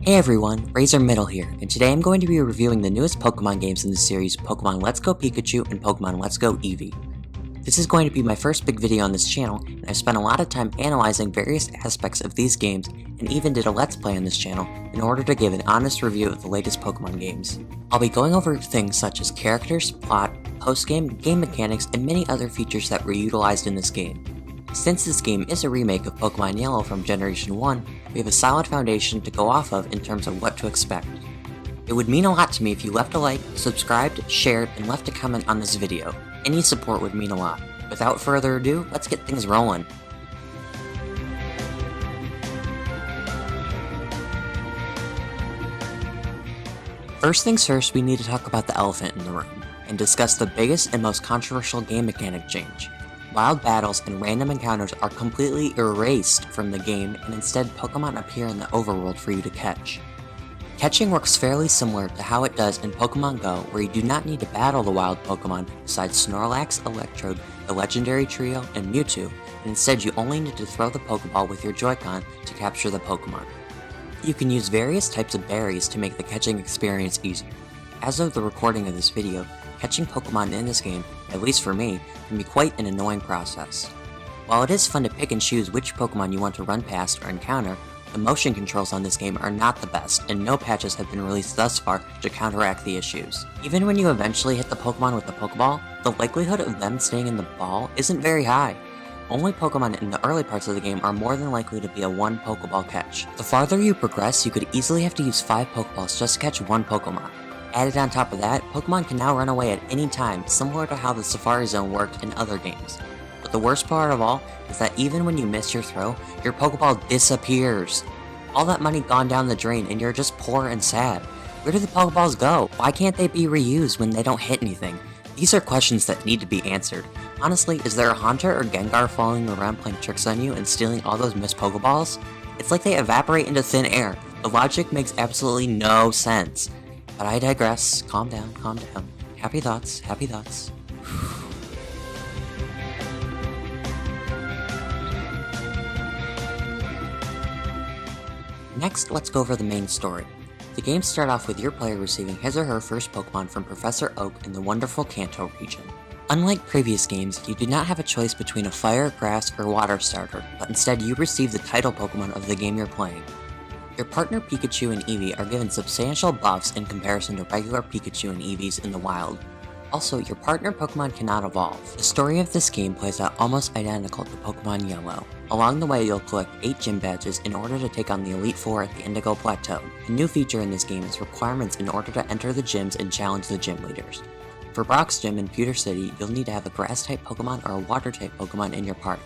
Hey everyone, Razor Middle here, and today I'm going to be reviewing the newest Pokemon games in the series, Pokemon Let's Go Pikachu and Pokemon Let's Go Eevee. This is going to be my first big video on this channel, and I've spent a lot of time analyzing various aspects of these games, and even did a Let's Play on this channel in order to give an honest review of the latest Pokemon games. I'll be going over things such as characters, plot, post-game, game mechanics, and many other features that were utilized in this game. Since this game is a remake of Pokemon Yellow from Generation 1, we have a solid foundation to go off of in terms of what to expect. It would mean a lot to me if you left a like, subscribed, shared, and left a comment on this video. Any support would mean a lot. Without further ado, let's get things rolling. First things first, we need to talk about the elephant in the room, and discuss the biggest and most controversial game mechanic change. Wild battles and random encounters are completely erased from the game, and instead Pokemon appear in the overworld for you to catch. Catching works fairly similar to how it does in Pokemon Go, where you do not need to battle the wild Pokemon besides Snorlax, Electrode, the legendary trio, and Mewtwo, and instead you only need to throw the Pokeball with your Joy-Con to capture the Pokemon. You can use various types of berries to make the catching experience easier. As of the recording of this video, catching Pokemon in this game, at least for me, can be quite an annoying process. While it is fun to pick and choose which Pokemon you want to run past or encounter, the motion controls on this game are not the best, and no patches have been released thus far to counteract the issues. Even when you eventually hit the Pokemon with the Pokeball, the likelihood of them staying in the ball isn't very high. Only Pokemon in the early parts of the game are more than likely to be a one Pokeball catch. The farther you progress, you could easily have to use 5 Pokeballs just to catch one Pokemon. Added on top of that, Pokemon can now run away at any time, similar to how the Safari Zone worked in other games. But the worst part of all is that even when you miss your throw, your Pokeball disappears. All that money gone down the drain and you're just poor and sad. Where do the Pokeballs go? Why can't they be reused when they don't hit anything? These are questions that need to be answered. Honestly, is there a Haunter or Gengar following around playing tricks on you and stealing all those missed Pokeballs? It's like they evaporate into thin air. The logic makes absolutely no sense. But I digress. Calm down, calm down. Happy thoughts, happy thoughts. Next, let's go over the main story. The game starts off with your player receiving his or her first Pokemon from Professor Oak in the wonderful Kanto region. Unlike previous games, you do not have a choice between a fire, grass, or water starter, but instead you receive the title Pokemon of the game you're playing. Your partner Pikachu and Eevee are given substantial buffs in comparison to regular Pikachu and Eevees in the wild. Also, your partner Pokemon cannot evolve. The story of this game plays out almost identical to Pokemon Yellow. Along the way, you'll collect 8 gym badges in order to take on the Elite Four at the Indigo Plateau. A new feature in this game is requirements in order to enter the gyms and challenge the gym leaders. For Brock's Gym in Pewter City, you'll need to have a Grass-type Pokemon or a Water-type Pokemon in your party.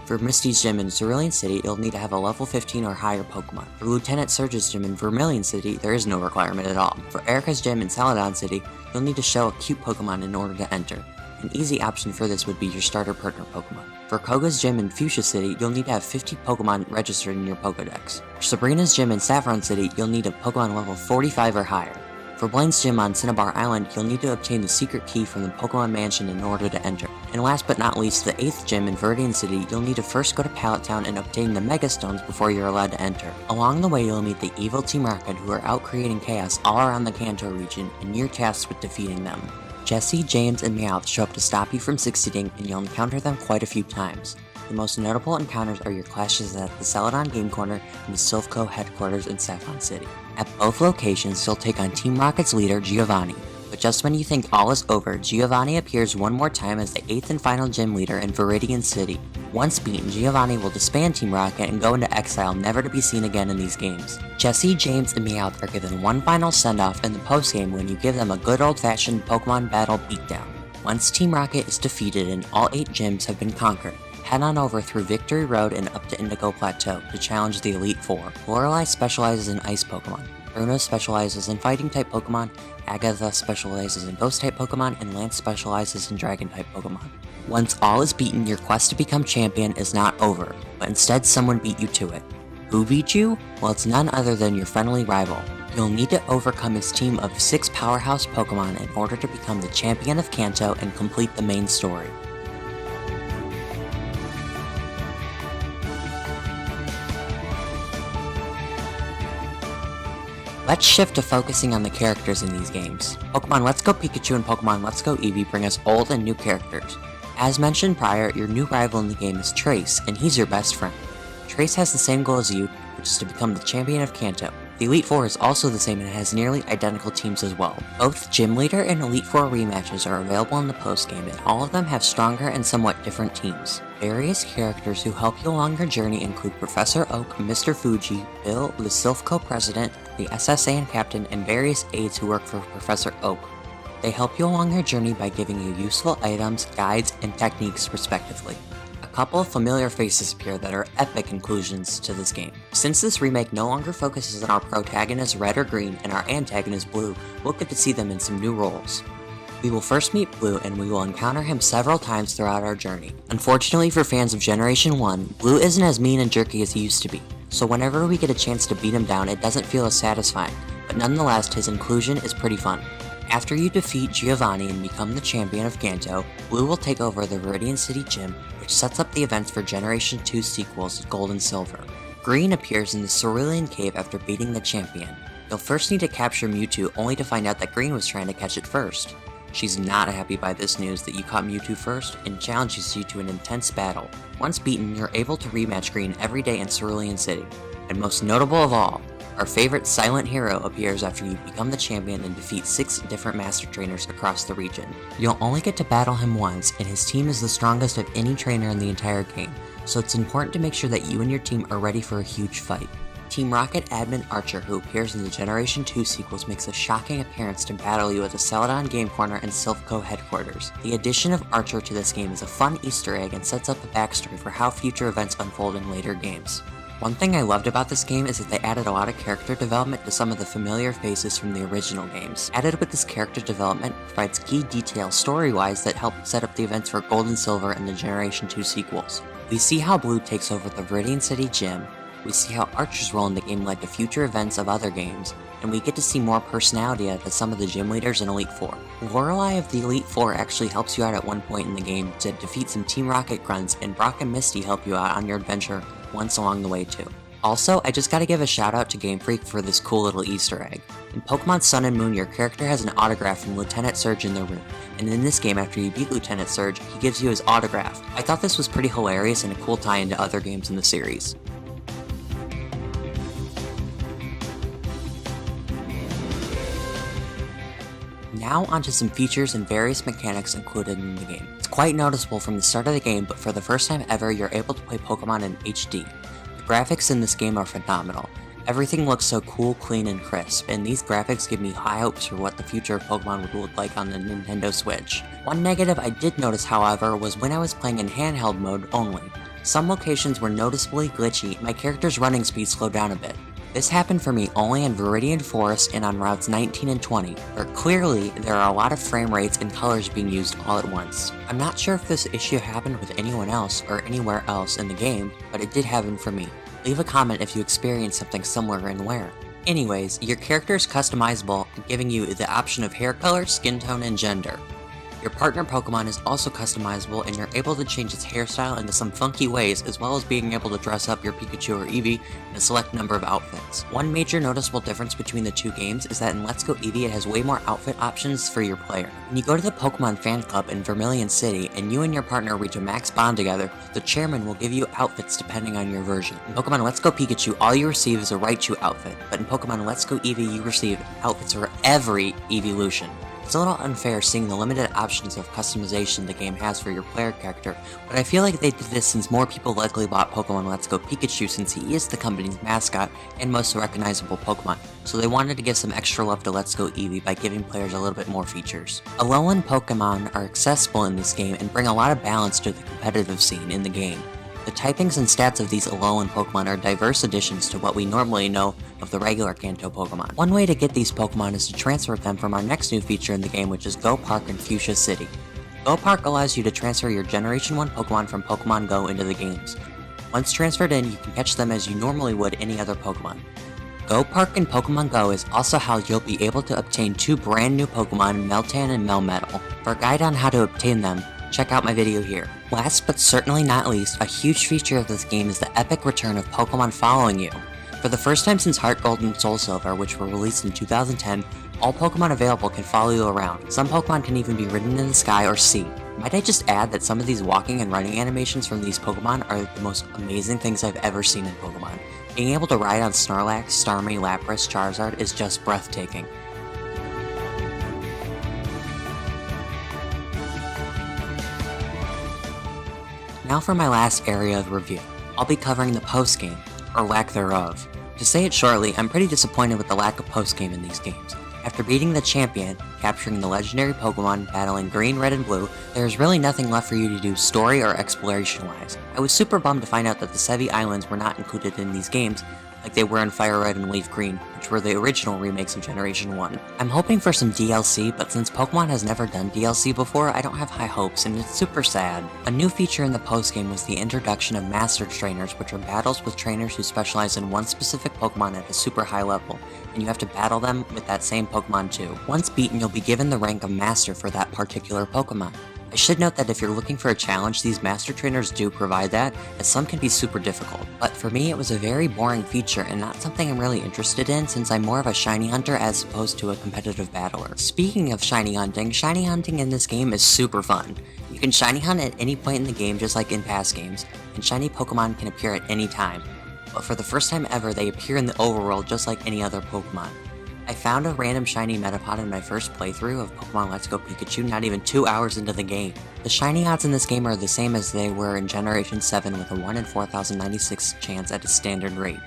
For Misty's Gym in Cerulean City, you'll need to have a level 15 or higher Pokemon. For Lieutenant Surge's Gym in Vermilion City, there is no requirement at all. For Erica's Gym in Celadon City, you'll need to show a cute Pokemon in order to enter. An easy option for this would be your starter partner Pokemon. For Koga's Gym in Fuchsia City, you'll need to have 50 Pokemon registered in your Pokedex. For Sabrina's Gym in Saffron City, you'll need a Pokemon level 45 or higher. For Blaine's Gym on Cinnabar Island, you'll need to obtain the secret key from the Pokemon Mansion in order to enter. And last but not least, the 8th Gym in Viridian City, you'll need to first go to Pallet Town and obtain the Mega Stones before you're allowed to enter. Along the way, you'll meet the evil Team Rocket, who are out creating chaos all around the Kanto region, and you're tasked with defeating them. Jesse, James, and Meowth show up to stop you from succeeding, and you'll encounter them quite a few times. The most notable encounters are your clashes at the Celadon Game Corner and the Silphco headquarters in Saffron City. At both locations, you'll take on Team Rocket's leader, Giovanni. But just when you think all is over, Giovanni appears one more time as the 8th and final gym leader in Viridian City. Once beaten, Giovanni will disband Team Rocket and go into exile, never to be seen again in these games. Jesse, James, and Meowth are given one final send-off in the postgame when you give them a good old-fashioned Pokemon battle beatdown. Once Team Rocket is defeated and all 8 gyms have been conquered, head on over through Victory Road and up to Indigo Plateau to challenge the Elite Four. Lorelei specializes in Ice Pokemon, Bruno specializes in Fighting-type Pokemon, Agatha specializes in Ghost-type Pokemon, and Lance specializes in Dragon-type Pokemon. Once all is beaten, your quest to become champion is not over, but instead someone beat you to it. Who beat you? Well, it's none other than your friendly rival. You'll need to overcome his team of 6 powerhouse Pokemon in order to become the champion of Kanto and complete the main story. Let's shift to focusing on the characters in these games. Pokemon Let's Go Pikachu and Pokemon Let's Go Eevee bring us old and new characters. As mentioned prior, your new rival in the game is Trace, and he's your best friend. Trace has the same goal as you, which is to become the champion of Kanto. The Elite Four is also the same and has nearly identical teams as well. Both Gym Leader and Elite Four rematches are available in the post-game, and all of them have stronger and somewhat different teams. Various characters who help you along your journey include Professor Oak, Mr. Fuji, Bill, the Silphco President, the SSAN Captain, and various aides who work for Professor Oak. They help you along your journey by giving you useful items, guides, and techniques respectively. A couple of familiar faces appear that are epic inclusions to this game. Since this remake no longer focuses on our protagonist Red or Green and our antagonist Blue, we'll get to see them in some new roles. We will first meet Blue, and we will encounter him several times throughout our journey. Unfortunately for fans of Generation 1, Blue isn't as mean and jerky as he used to be, so whenever we get a chance to beat him down it doesn't feel as satisfying, but nonetheless his inclusion is pretty fun. After you defeat Giovanni and become the champion of Kanto, Blue will take over the Viridian City Gym, which sets up the events for Generation 2 sequels Gold and Silver. Green appears in the Cerulean Cave after beating the champion. You'll first need to capture Mewtwo only to find out that Green was trying to catch it first. She's not happy by this news that you caught Mewtwo first and challenges you to an intense battle. Once beaten, you're able to rematch Green every day in Cerulean City. And most notable of all, our favorite silent hero appears after you become the champion and defeat 6 different master trainers across the region. You'll only get to battle him once, and his team is the strongest of any trainer in the entire game, so it's important to make sure that you and your team are ready for a huge fight. Team Rocket admin Archer, who appears in the Generation 2 sequels, makes a shocking appearance to battle you at the Celadon Game Corner and Silphco headquarters. The addition of Archer to this game is a fun Easter egg and sets up a backstory for how future events unfold in later games. One thing I loved about this game is that they added a lot of character development to some of the familiar faces from the original games. Added with this character development provides key details story-wise that help set up the events for Gold and Silver and the Generation 2 sequels. We see how Blue takes over the Viridian City Gym, we see how Archer's role in the game led to future events of other games, and we get to see more personality out of some of the gym leaders in Elite Four. Lorelei of the Elite Four actually helps you out at one point in the game to defeat some Team Rocket grunts, and Brock and Misty help you out on your adventure once along the way too. Also, I just gotta give a shout out to Game Freak for this cool little Easter egg. In Pokemon Sun and Moon, your character has an autograph from Lieutenant Surge in the room, and in this game, after you beat Lieutenant Surge, he gives you his autograph. I thought this was pretty hilarious and a cool tie into other games in the series. Now onto some features and various mechanics included in the game. It's quite noticeable from the start of the game, but for the first time ever, you're able to play Pokemon in HD. The graphics in this game are phenomenal. Everything looks so cool, clean, and crisp, and these graphics give me high hopes for what the future of Pokemon would look like on the Nintendo Switch. One negative I did notice, however, was when I was playing in handheld mode only. Some locations were noticeably glitchy, my character's running speed slowed down a bit. This happened for me only in Viridian Forest and on routes 19 and 20, where clearly there are a lot of frame rates and colors being used all at once. I'm not sure if this issue happened with anyone else or anywhere else in the game, but it did happen for me. Leave a comment if you experienced something similar and where. Anyways, your character is customizable, giving you the option of hair color, skin tone, and gender. Your partner Pokemon is also customizable, and you're able to change its hairstyle into some funky ways, as well as being able to dress up your Pikachu or Eevee in a select number of outfits. One major noticeable difference between the two games is that in Let's Go Eevee it has way more outfit options for your player. When you go to the Pokemon Fan Club in Vermilion City, and you and your partner reach a max bond together, the chairman will give you outfits depending on your version. In Pokemon Let's Go Pikachu, all you receive is a Raichu outfit, but in Pokemon Let's Go Eevee you receive outfits for every evolution. It's a little unfair seeing the limited options of customization the game has for your player character, but I feel like they did this since more people likely bought Pokemon Let's Go Pikachu since he is the company's mascot and most recognizable Pokemon, so they wanted to give some extra love to Let's Go Eevee by giving players a little bit more features. Alolan Pokemon are accessible in this game and bring a lot of balance to the competitive scene in the game. The typings and stats of these Alolan Pokemon are diverse additions to what we normally know of the regular Kanto Pokemon. One way to get these Pokemon is to transfer them from our next new feature in the game, which is Go Park in Fuchsia City. Go Park allows you to transfer your Generation 1 Pokemon from Pokemon Go into the games. Once transferred in, you can catch them as you normally would any other Pokemon. Go Park in Pokemon Go is also how you'll be able to obtain 2 brand new Pokemon, Meltan and Melmetal. For a guide on how to obtain them, check out my video here. Last but certainly not least, a huge feature of this game is the epic return of Pokemon following you. For the first time since Heart Gold and Soul Silver, which were released in 2010, all Pokemon available can follow you around. Some Pokemon can even be ridden in the sky or sea. Might I just add that some of these walking and running animations from these Pokemon are the most amazing things I've ever seen in Pokemon. Being able to ride on Snorlax, Starmie, Lapras, Charizard is just breathtaking. Now for my last area of review. I'll be covering the post-game, or lack thereof. To say it shortly, I'm pretty disappointed with the lack of post-game in these games. After beating the champion, capturing the legendary Pokemon, battling Green, Red, and Blue, there is really nothing left for you to do story or exploration-wise. I was super bummed to find out that the Sevi Islands were not included in these games, like they were in Fire Red and Leaf Green, which were the original remakes of Generation 1. I'm hoping for some DLC, but since Pokemon has never done DLC before, I don't have high hopes, and it's super sad. A new feature in the post-game was the introduction of Master Trainers, which are battles with trainers who specialize in one specific Pokemon at a super high level, and you have to battle them with that same Pokemon too. Once beaten, you'll be given the rank of Master for that particular Pokemon. I should note that if you're looking for a challenge, these Master Trainers do provide that, as some can be super difficult. But for me, it was a very boring feature and not something I'm really interested in since I'm more of a shiny hunter as opposed to a competitive battler. Speaking of shiny hunting in this game is super fun. You can shiny hunt at any point in the game just like in past games, and shiny Pokemon can appear at any time. But for the first time ever, they appear in the overworld just like any other Pokemon. I found a random shiny Metapod in my first playthrough of Pokemon Let's Go Pikachu not even 2 hours into the game. The shiny odds in this game are the same as they were in Generation 7 with a 1 in 4,096 chance at a standard rate.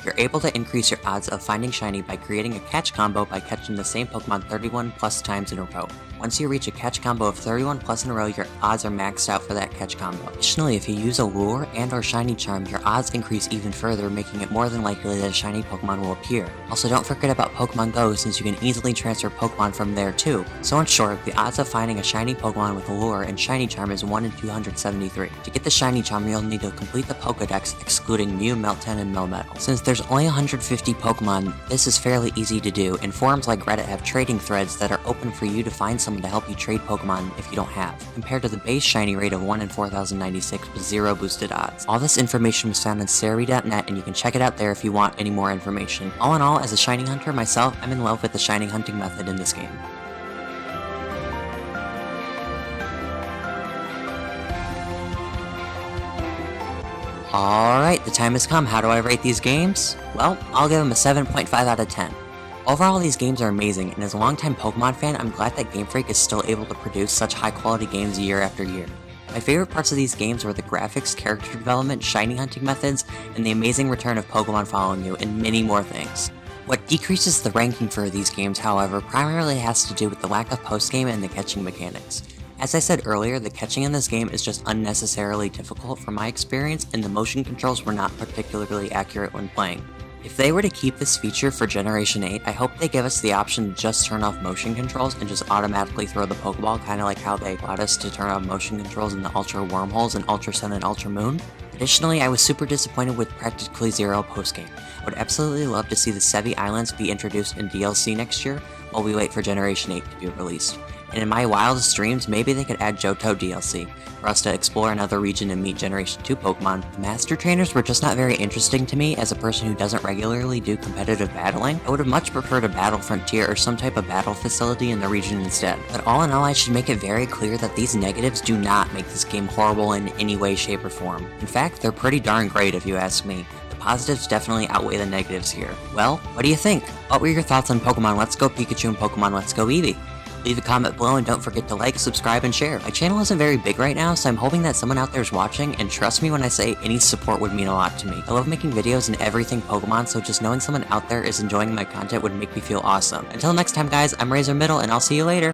You're able to increase your odds of finding shiny by creating a catch combo by catching the same Pokemon 31 plus times in a row. Once you reach a catch combo of 31 plus in a row, your odds are maxed out for that catch combo. Additionally, if you use a lure and or shiny charm, your odds increase even further, making it more than likely that a shiny Pokemon will appear. Also, don't forget about Pokemon Go, since you can easily transfer Pokemon from there too. So in short, the odds of finding a shiny Pokemon with a lure and shiny charm is 1 in 273. To get the shiny charm, you'll need to complete the Pokedex excluding Mew, Meltan, and Melmetal. Since there's only 150 Pokemon, this is fairly easy to do, and forums like Reddit have trading threads that are open for you to find someone to help you trade Pokemon if you don't have, compared to the base shiny rate of 1 in 4,096 with 0 boosted odds. All this information was found on Cerebi.net, and you can check it out there if you want any more information. All in all, as a shiny hunter myself, I'm in love with the shiny hunting method in this game. Alright, the time has come. How do I rate these games? Well, I'll give them a 7.5 out of 10. Overall, these games are amazing, and as a longtime Pokemon fan, I'm glad that Game Freak is still able to produce such high-quality games year after year. My favorite parts of these games were the graphics, character development, shiny hunting methods, and the amazing return of Pokemon following you, and many more things. What decreases the ranking for these games, however, primarily has to do with the lack of post-game and the catching mechanics. As I said earlier, the catching in this game is just unnecessarily difficult from my experience, and the motion controls were not particularly accurate when playing. If they were to keep this feature for Generation 8, I hope they give us the option to just turn off motion controls and just automatically throw the Pokeball, kinda like how they got us to turn off motion controls in the Ultra Wormholes and Ultra Sun and Ultra Moon. Additionally, I was super disappointed with Practically Zero postgame. I would absolutely love to see the Sevi Islands be introduced in DLC next year, while we wait for Generation 8 to be released. And in my wildest dreams, maybe they could add Johto DLC, for us to explore another region and meet Generation 2 Pokemon. The Master Trainers were just not very interesting to me as a person who doesn't regularly do competitive battling. I would have much preferred a Battle Frontier or some type of battle facility in the region instead. But all in all, I should make it very clear that these negatives do not make this game horrible in any way, shape, or form. In fact, they're pretty darn great if you ask me. The positives definitely outweigh the negatives here. Well, what do you think? What were your thoughts on Pokemon Let's Go Pikachu and Pokemon Let's Go Eevee? Leave a comment below and don't forget to like, subscribe, and share. My channel isn't very big right now, so I'm hoping that someone out there is watching, and trust me when I say any support would mean a lot to me. I love making videos and everything Pokemon, so just knowing someone out there is enjoying my content would make me feel awesome. Until next time guys, I'm Razor Middle, and I'll see you later.